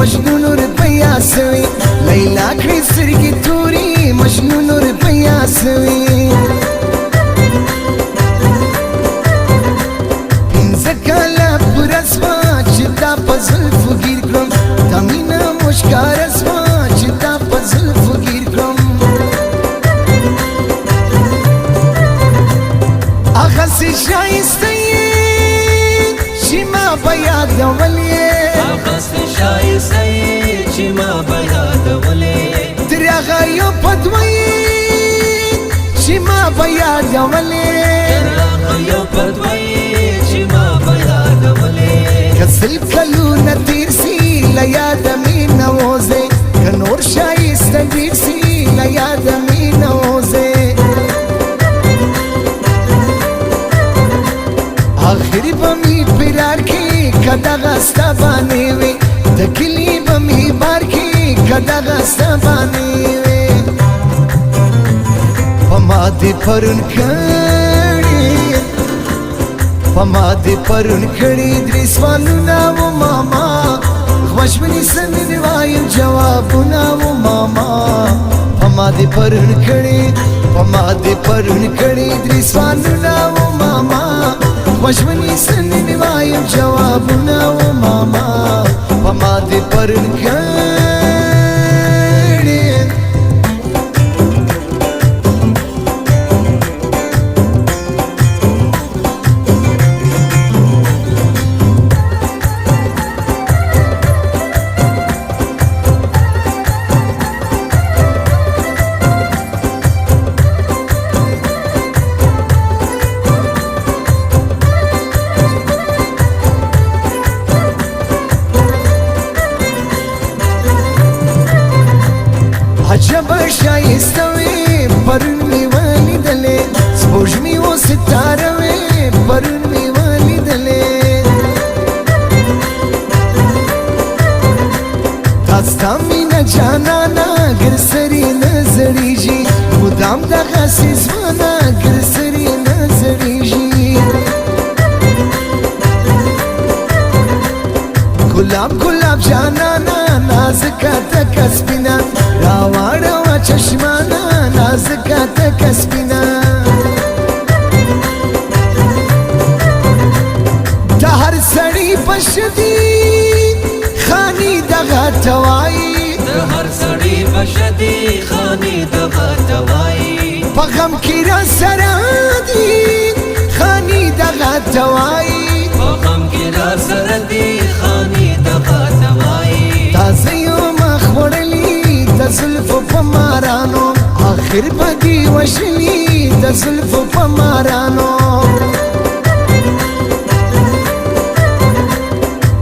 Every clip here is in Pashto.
مجنون روپیا سوي لیلا کړي سترګې توري مجنون روپیا سوي پنځه کاله پوره سوه چې تا په زلفو ګیر کړم دا مینه مو ښکاره سوه چې تا په زلفو ګیر کړم هغسې ښایسته یې چې ما به یادولې هغسې ښایسته یې چې ما به یادولې تر هغه یو پدوه یې چې ما به یادولې تر هغه یو پدوه یې چې ما به یادولې که سل کلونه تېر سي له یاده مې نه وځې که نور ښایسته ډېر سي له یاده مې نه وځې آخر به مې فرار کې که دغه ستا باندې وې د کلي به مې بار کې که دغه ستا باندې وې په ما دې پرون کړي په ما دې پرون کړي درې سوالونه و ماما خوش مې نیسه مې دې وایم جوابونه و ماما په ما دې پرون کړي په ما دې پرون کړي درې سوالونه و ماما خوش مې نیسه مې دې وایم جوابونه و ماما په ما دې پرون کړي عجبه ښایسته وې پرون مې ولیدلې سپوږمۍ و ستاره وې پرون مې ولیدلې دا ستا مینه جانانه ګرسرې نه زړېږي مدام دغسې ځوانه ګرسرې نه زړېږي ګلاب ګلاب جانانه نازکه تکه سپینه راواړه وه چشمانه نازکه تکه سپینه د هر سړي په شدید خاني دغه ته وایي د هر سړي په شدي خاني دغه ته وایي په غم کې را سره دي خاني دغه ته وایي په غم کې را سره دي خاني دغه ته وایي تازه یو مخ وړلي د زلفو په مارانو آخر به دې وژلي د زلفو په مارانو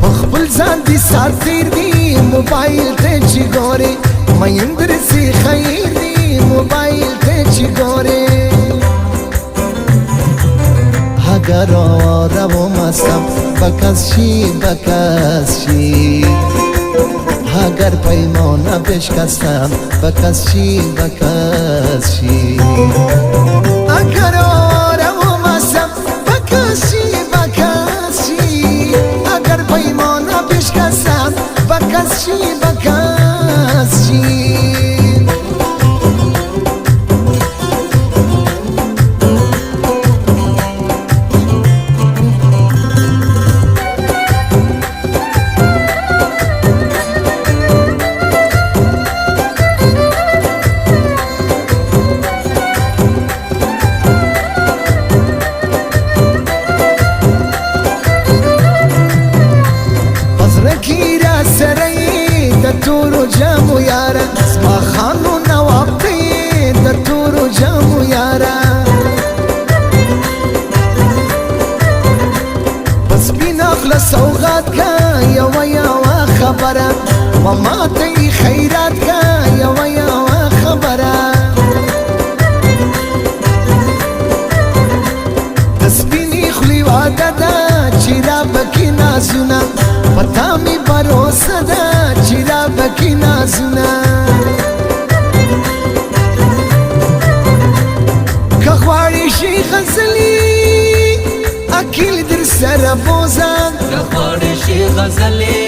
په خپل ځان دې سار تېر دي موبایل ته چې ګورې مین درسې خیر دي موبایل ته چې ګورې اگر رو مستم بکس شی اگر پیمانه بشکستم بکس شی اگر رو مستم بکس شی اگر پیمانه بشکستم بکس شی تورو جامو یارا زما خانو نواب دی د تورو جامو یارا بس بینا خلا سوغات کا یوا خبره ماما ته خیرات کا یوا خبره د سپینې خولې واده ده چې را پکې نازونه پتا مې بروسه ده چې را پکې نازونه که غواړې شي غزلي اکیل در سره بوزم که غواړې شي غزلي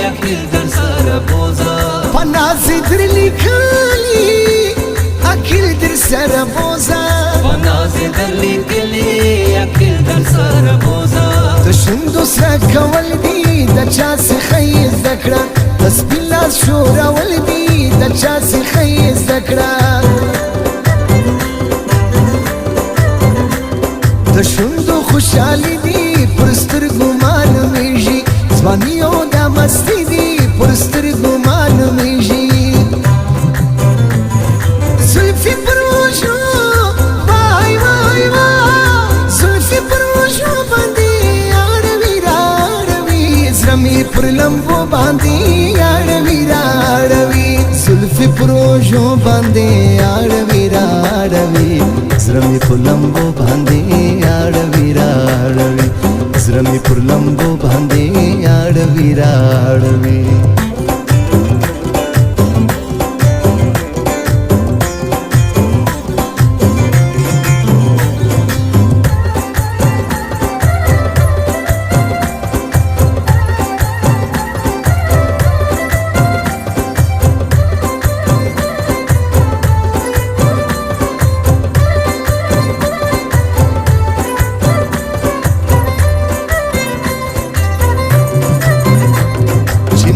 اکیل در سره سره بوزا پناز در لیکلی اکل در سره بوزا پناز در لیکلی اکل در سره بوزا د شوندو سره کول دي د چا څخه یې زده کړه د سپین لاس ښورول دي د چا څخه یې زده کړه د شوندو خوشحالي دي پر سترګو معلومیږي ځواني او د مستي دي پر سترګو معلومیږي زلفې پر وجو وای وای وای زلفې پر وجو باندې زرمی پر لمبو باندې اړوي راړوي زلفي پروژو باندې اړوي راړوي زرمی پر لمبو باندې اړوي راړوي زرمی پر لمبو باندې اړوي راړوي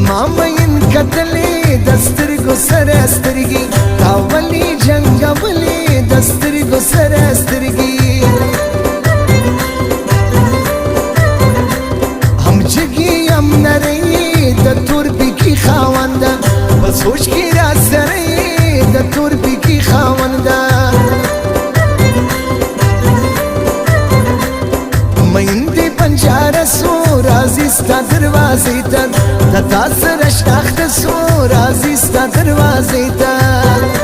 مامین کتلې دسترګو سره سترګي تاولي جنگولې دسترګو سره سترګي هم جګي هم نري د تور بکی خاوند په سوچ کې را سره د تور بکی خاوند مېندې پنجاره سو رازي ستا دروازې ته د تا سره شناخته سو رازي ستا دروازې ته